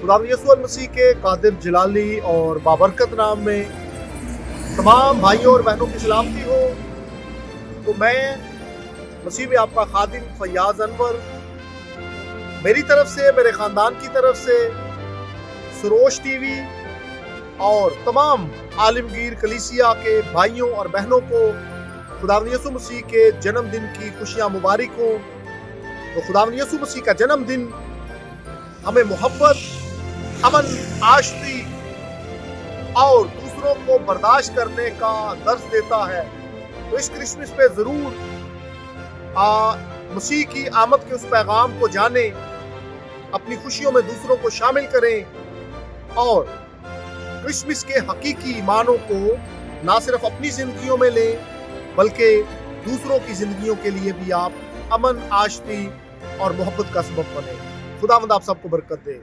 खुदावंद यीशु मसीह के कादिर जलाली और बाबरकत नाम में तमाम भाइयों और बहनों की सलामती हो। तो मैं मसीह में आपका खादिम फयाज अनवर, मेरी तरफ से, मेरे ख़ानदान की तरफ से सरोश टीवी और तमाम आलमगीर कलीसिया के भाइयों और बहनों को खुदावंद यीशु मसीह के जन्मदिन की खुशियाँ मुबारक हों। तो खुदावंद यीशु मसीह का जन्मदिन हमें मोहब्बत, अमन, आशती और दूसरों को बर्दाश्त करने का दर्स देता है। तो इस क्रिसमस पे जरूर मसीह की आमद के उस पैगाम को जाने, अपनी खुशियों में दूसरों को शामिल करें और क्रिसमस के हकीकी ईमानों को ना सिर्फ अपनी जिंदगियों में लें बल्कि दूसरों की जिंदगियों के लिए भी आप अमन, आशती और मोहब्बत का सबब बने। खुदावंद आप सबको बरकत दे।